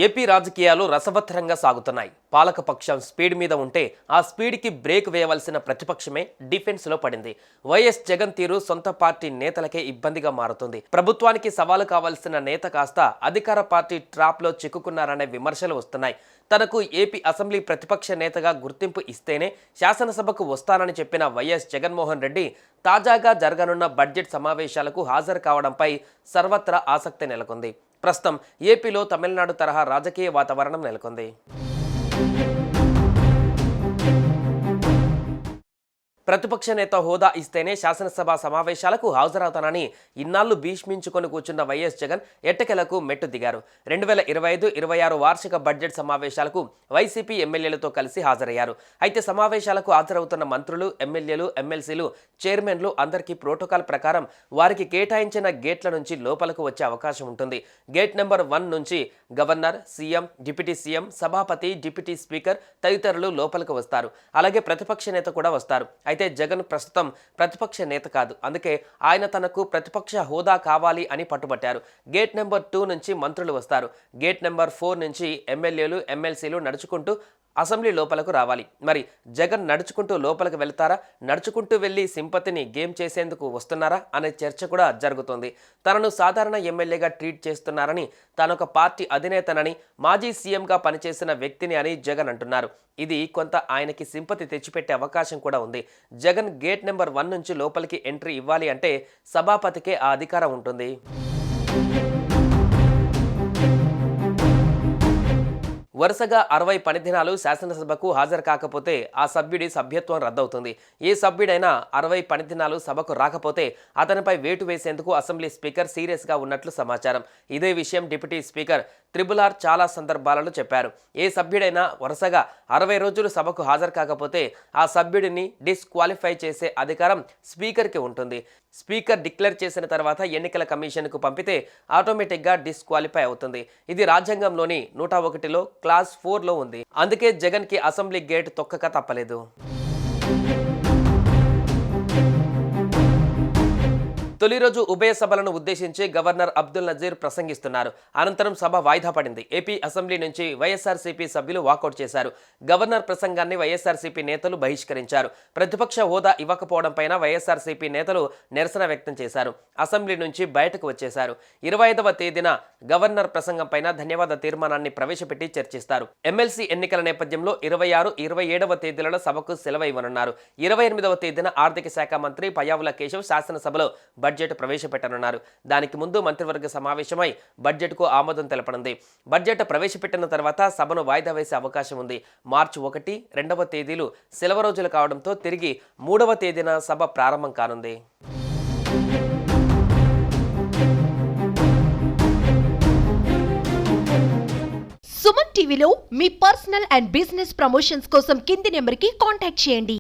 AP రాజకీయాలు రసవత్తరంగా సాగుతున్నాయి. పాలకపక్షం స్పీడ్ మీద ఉంటే ఆ స్పీడ్కి బ్రేక్ వేయవలసిన ప్రతిపక్షమే డిఫెన్స్లో పడింది. వైఎస్ జగన్ తీరు సొంత పార్టీ నేతలకే ఇబ్బందిగా మారుతుంది. ప్రభుత్వానికి సవాలు కావాల్సిన నేత కాస్త అధికార పార్టీ ట్రాప్లో చిక్కుకున్నారనే విమర్శలు వస్తున్నాయి. తనకు ఏపీ అసెంబ్లీ ప్రతిపక్ష నేతగా గుర్తింపు ఇస్తేనే శాసనసభకు వస్తానని చెప్పిన వైఎస్ జగన్మోహన్ రెడ్డి తాజాగా జరగనున్న బడ్జెట్ సమావేశాలకు హాజరు కావడంపై సర్వత్రా ఆసక్తి నెలకొంది. ప్రస్తుతం ఏపీలో తమిళనాడు తరహా రాజకీయ వాతావరణం నెలకొంది. ప్రతిపక్ష నేత హోదా ఇస్తేనే శాసనసభ సమావేశాలకు హాజరవుతానని ఇన్నాళ్లు భీష్మించుకొని కూర్చున్న వైఎస్ జగన్ ఎట్టకెలకు మెట్టు దిగారు. 2025-26 వార్షిక బడ్జెట్ సమావేశాలకు వైసీపీ ఎమ్మెల్యేలతో కలిసి హాజరయ్యారు. అయితే సమావేశాలకు హాజరవుతున్న మంత్రులు, ఎమ్మెల్యేలు, ఎమ్మెల్సీలు, చైర్మన్లు అందరికీ ప్రోటోకాల్ ప్రకారం వారికి కేటాయించిన గేట్ల నుంచి లోపలకు వచ్చే అవకాశం ఉంటుంది. గేట్ నెంబర్ 1 నుంచి గవర్నర్, సీఎం, డిప్యూటీ సీఎం, సభాపతి, డిప్యూటీ స్పీకర్ తదితరులు లోపలకు వస్తారు. అలాగే ప్రతిపక్ష నేత కూడా వస్తారు. అయితే జగన్ ప్రస్తుతం ప్రతిపక్ష నేత కాదు. అందుకే ఆయన తనకు ప్రతిపక్ష హోదా కావాలి అని పట్టుబట్టారు. గేట్ నెంబర్ 2 నుంచి మంత్రులు వస్తారు. గేట్ నెంబర్ 4 నుంచి ఎమ్మెల్యేలు, ఎమ్మెల్సీలు నడుచుకుంటూ అసెంబ్లీ లోపలకు రావాలి. మరి జగన్ నడుచుకుంటూ లోపలికి వెళ్తారా, నడుచుకుంటూ వెళ్ళి సింపతిని గేమ్ చేసేందుకు వస్తున్నారా అనే చర్చ కూడా జరుగుతోంది. తనను సాధారణ ఎమ్మెల్యేగా ట్రీట్ చేస్తున్నారని, తానొక పార్టీ అధినేతనని, మాజీ సీఎంగా పనిచేసిన వ్యక్తిని అని జగన్ అంటున్నారు. ఇది కొంత ఆయనకి సింపతి తెచ్చిపెట్టే అవకాశం కూడా ఉంది. జగన్ గేట్ నెంబర్ 1 నుంచి లోపలికి ఎంట్రీ ఇవ్వాలి అంటే సభాపతికే ఆ అధికారం ఉంటుంది. వరుసగా 60 పనిదినాలు శాసనసభకు హాజరు కాకపోతే ఆ సభ్యుడి సభ్యత్వం రద్దవుతుంది. ఏ సభ్యుడైనా 60 పనిదినాలు సభకు రాకపోతే అతనిపై వేటు వేసేందుకు అసెంబ్లీ స్పీకర్ సీరియస్గా ఉన్నట్లు సమాచారం. ఇదే విషయం డిప్యూటీ స్పీకర్ త్రిబుల్ ఆర్ చాలా సందర్భాలలో చెప్పారు. ఏ సభ్యుడైనా వరుసగా 60 రోజులు సభకు హాజరు కాకపోతే ఆ సభ్యుడిని డిస్క్వాలిఫై చేసే అధికారం స్పీకర్కి ఉంటుంది. స్పీకర్ డిక్లేర్ చేసిన తర్వాత ఎన్నికల కమిషన్కు పంపితే ఆటోమేటిక్గా డిస్క్వాలిఫై అవుతుంది. ఇది రాజ్యాంగంలోని 101లో క్లాస్ 4లో ఉంది. అందుకే జగన్కి అసెంబ్లీ గేట్ తొక్కక తప్పలేదు. తొలి రోజు ఉభయ సభలను ఉద్దేశించి గవర్నర్ అబ్దుల్ నజీర్ ప్రసంగిస్తున్నారు. అనంతరం సభ వాయిదా పడింది. ఏపీ అసెంబ్లీ నుంచి వైఎస్ఆర్సీపీ సభ్యులు వాకౌట్ చేశారు. గవర్నర్ ప్రసంగాన్ని వైఎస్ఆర్సీపీ నేతలు బహిష్కరించారు. ప్రతిపక్ష హోదా ఇవ్వకపోవడంపైన వైఎస్ఆర్సీపీ నేతలు నిరసన వ్యక్తం చేశారు. అసెంబ్లీ నుంచి బయటకు వచ్చేశారు. 25వ తేదీన గవర్నర్ ప్రసంగంపైన ధన్యవాద తీర్మానాన్ని ప్రవేశపెట్టి చర్చిస్తారు. ఎమ్మెల్సీ ఎన్నికల నేపథ్యంలో 26, 27వ తేదీలలో సభకు సెలవు ఇవ్వనున్నారు. 28వ తేదీన ఆర్థిక శాఖ మంత్రి పయ్యావుల కేశవ్ శాసనసభలో బడ్జెట్ ప్రవేశపెట్టనున్నారు. దానికి ముందు మంత్రివర్గ సమావేశమై బడ్జెట్కు ఆమోదం తెలపనుంది. బడ్జెట్ ప్రవేశపెట్టిన తర్వాత సభను వాయిదా వేసే అవకాశం ఉంది. మార్చి 1, 2వ తేదీలు సెలవు రోజులు కావడంతో తిరిగి 3వ తేదీన సభ ప్రారంభం కానుంది. సుమన్ టీవీలో మీ పర్సనల్ అండ్ బిజినెస్ ప్రమోషన్స్ కోసం కింది నెంబర్కి కాంటాక్ట్ చేయండి.